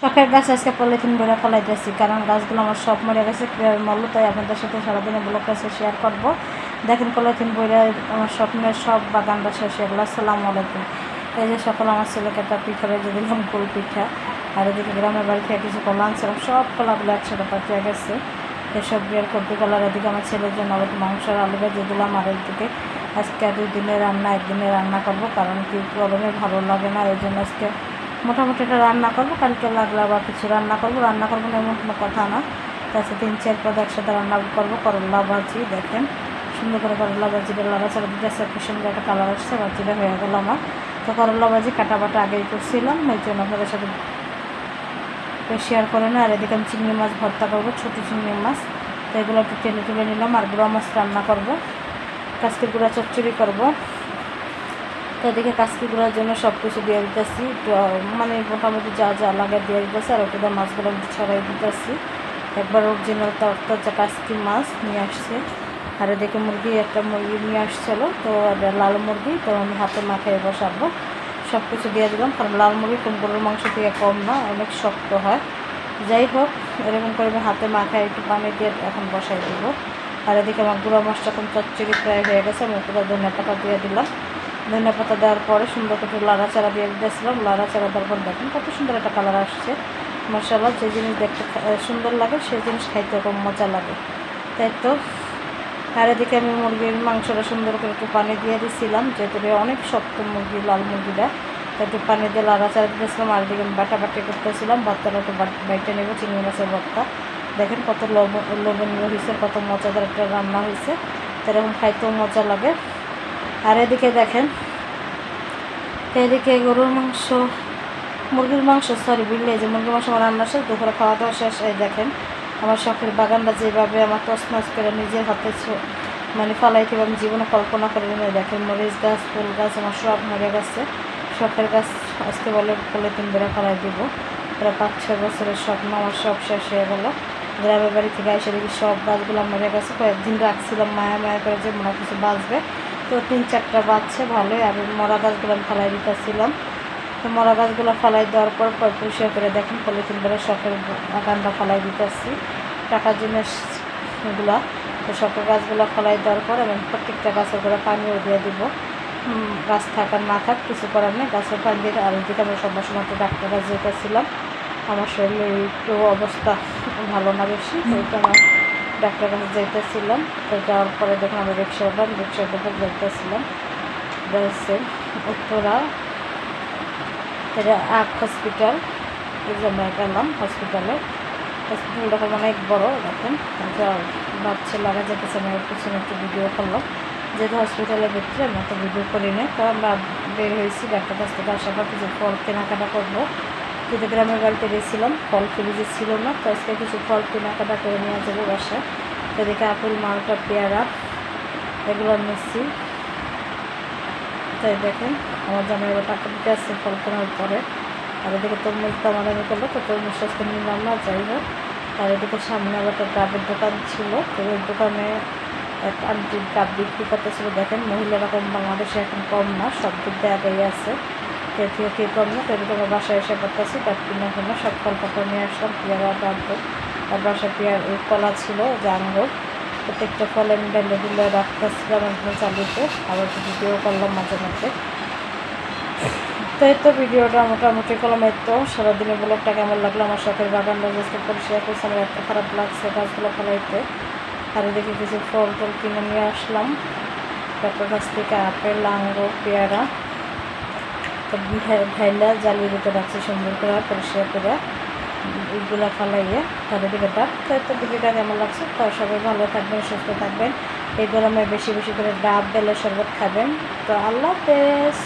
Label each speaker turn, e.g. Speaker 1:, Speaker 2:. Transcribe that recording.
Speaker 1: শখের গাছ আজকে পলিথিন ভরে ফেলাইতেছি, কারণ গাছগুলো আমার সব মরে গেছে ক্লিয়ার মূল্য, তাই আপনাদের সাথে সারাদিনে ব্লগ কাছে শেয়ার করবো। দেখেন পলিথিন ভরে আমার স্বপ্নের সব বাগানটা শেষ হয়ে গেলো। আসসালামু আলাইকুম। এই যে সকাল আমার ছেলেকে একটা পিঠা ভেজে দিলাম, গোল পিঠা। আর এদিকে গ্রামের বাড়ি থেকে কিছু কলা আনছিলাম, সব কলাগুলো একসাথে পাঠিয়ে গেছে। এসব বিয়ের কপি কলার, এদিকে আমার ছেলের জন্য আবার মাংসের আলু ভেজে দিলাম। আর এদিকে আজকে 2 দিনের রান্না, একদিনে রান্না করবো, কারণ কি গরমে ভালো লাগে না, এই জন্য আজকে মোটামুটি এটা রান্না করবো। কালকে লাগলে আবার কিছু রান্না করবো না এমন কোনো কথা না। তাছাড়া 3-4 পদ একসাথে রান্না করবো। করলা ভাজি, দেখেন সুন্দর করে করলা ভাজিটা লাড়াচাড়া দিতে খুব সুন্দর একটা কালার আসছে, ভাজিটা হয়ে গেল আমার। তো করলা ভাজি কাটা বাটা আগেই করছিলাম, এই জন্য আপনাদের সাথে শেয়ার করে না। আর এদিকে আমি চিংড়ি মাছ ভর্তা করবো, ছোটো চিংড়ি মাছ। তো এগুলো একটু টেনে তুলে নিলাম। আর গুঁড়া মাছ রান্না করবো, কাজকে গুঁড়া চচ্চড়ি করবো। তো এদিকে কাজকি গুঁড়ার জন্য সব কিছু দিয়ে দিতেছি, মানে মোটামুটি যা যা লাগে দিয়ে দিতেছি। আর ওটা মাছগুলো ছড়াই দিতেছি। একবার অরিজিনাল তরতাজা কাজকি মাছ নিয়ে আসছে। আর এদিকে একটা মুরগি নিয়ে আসছিলো, তো লাল মুরগি, তো আমি হাতে মাখায় বসাবো। সব কিছু দিয়ে দিলাম, কারণ লাল মুরগি কোন গরুর মাংস থেকে কম না, অনেক শক্ত হয়। যাই হোক, এরকম করে আমি হাতে মাখায় একটু পানি দিয়ে এখন বসাই দেবো। আর এদিকে আমার গুঁড়া মাছটা এখন চচ্চড়ি প্রায় হয়ে গেছে। আমি পুরো ধনিয়া পাতা দিয়ে দিলাম। ধনিয়া পাতা দেওয়ার পরে সুন্দর করে লাড়াচাড়া দিয়ে দিয়েছিলাম। লাড়াচাড়া দেওয়ার পর দেখেন কত সুন্দর একটা কালার আসছে। মাশাআল্লাহ, যে জিনিস দেখতে সুন্দর লাগে সেই জিনিস খাইতে খুব মজা লাগে, তাই তো। আর এদিকে আমি মুরগির মাংসটা সুন্দর করে একটু পানি দিয়ে দিয়েছিলাম, যেহেতু অনেক শক্ত মুরগি, লাল মুরগিটা, তাই একটু পানি দিয়ে লাড়াচাড়া দিয়েছিলাম। আর এদিকে আমি বাটাবাটি করতেছিলাম, ভর্তাটা একটু বাইটে নেব, চিংড়ি মাছের ভর্তা। দেখেন কত লবণীয় হয়েছে, কত মজাদার একটা রান্না হয়েছে, এরকম খাইতেও মজা লাগে। আর এদিকে দেখেন, এদিকে গরুর মাংস, মুরগির মাংস, বিলে যে মুরগির মাংস আমার রান্না শেষ, দুপুরে খাওয়া দাওয়া শেষ। এই দেখেন আমার শখের বাগানটা যেভাবে আমার তছনছ করে নিজের হাতে মানে ফালাইতে আমি জীবনে কল্পনা করে নিয়ে। দেখেন মরিচ গাছ, ফুল গাছ আমার সব মরে গেছে। শখের গাছ আজকে বলে পলিথিন বেড়ে ফেলাই দিব। প্রায় 5-6 বছরের স্বপ্ন আমার সব শেষ হয়ে গেলো। গ্রামের বাড়ি থেকে এসে দেখি সব গাছগুলো মরে গেছে। কয়েকদিন রাখছিলাম মায়া মায়া করে যে মনে কিছু বাঁচবে, তো 3-4টা বাঁচছে ভালোই। আর মরা গাছগুলো আমি ফেলাই দিতেছিলাম। তো মরা গাছগুলো ফেলাই দেওয়ার পর পরিষ্কার করে দেখেন পলিথিন বেড়ে শখের বাগানটা ফেলাই দিতেছি, টাকার জিনিসগুলো। তো শখের গাছগুলো ফেলাই দেওয়ার পর আমি প্রত্যেকটা গাছের করে পানিও দিয়ে দিব। গাছ থাকার না থাক কিছু করার নেই, গাছের পানি দিয়ে। আর ওইদিকে আমি সময় তো ডাক্তার কাছে যেতেছিলাম, আমার শরীরে একটু অবস্থা ভালো না বেশি, তো আমার ডাক্তার কাছে যেতেছিলাম। তো যাওয়ার পরে দেখুন আমি রিক্সাটা যেতেছিলাম, উত্তরা এটা হসপিটাল, এই জন্য গেলাম হসপিটালে। হসপিটালটা অনেক বড়, দেখেন ভাবছে লাগা যেতেছে। আমি ওর পিছনে একটু ভিডিও করলাম, যেহেতু হসপিটালের ভিতরে আমি তো ভিডিও করি না। তো আমরা বের হয়েছি ডাক্তার কাছ থেকে আসার পর কিছু ফল কেনাকাটা করবো, যেহেতু গ্রামের বাড়িতে গেছিলাম, ফল ফ্রিজে ছিল না, তো আজকে কিছু ফল কেনাকাটা করে নিয়ে যাবো বাসায়। তো এদিকে আপেল, মালটা, পেয়ারা এগুলো নিচ্ছি। তাই দেখেন আমার জামাই এবার টাকা দিতে আসছে ফল কেনার পরে। আর এদিকে তরমুজ দামাদামি করলো, তো তরমুজ আজকে নিলাম না, যাই হোক। আর এদিকে সামনে আবার একটা ডাবের দোকান ছিল, তো ওই দোকানে এক আন্টি ডাব বিক্রি করতেছিল। দেখেন মহিলারা কম বাংলাদেশে এখন কম না, সব দিক দিয়ে আগেই আছে, কেউ কম না। তো এদিকে আমার বাসায় এসে করতেছি ডাব কিনা সব ফল পাতা নিয়ে আসলাম, পেয়ারা, ডাব। আর বাসায় কলা ছিল, যে আঙ্গুর, প্রত্যেকটা ফল আমি ডালে দিলে রাখতেছিলাম একদম চালিতে। আবার ভিডিও করলাম মাঝে মধ্যে। তো এই তো ভিডিওটা মোটামুটি করলাম। এই তো সারাদিনের ব্লগটা কেমন লাগলো, আমার শখের বাগানটা জাস্ট পরিষ্কার করছে, আমার এত খারাপ লাগছে গাছগুলো ফেলাইতে। আর দেখি কিছু ফল টল কিনে নিয়ে আসলাম ডাক্তার কাছ থেকে, আপেল, আঙ্গুর, পেয়ারা। তো ঢাইলা জালির ভিতরে রাখছি সুন্দর করে পরিষ্কার করে, এইগুলো ফেলাইয়ে। তাদের দিকে ডাব। তো ভিডিওটা কেমন লাগছে, তো সবাই ভালো থাকবেন, সুস্থ থাকবেন। এই গরমে বেশি বেশি করে ডাব, বেলের শরবত খাবেন। তো আল্লাহ হাফেজ।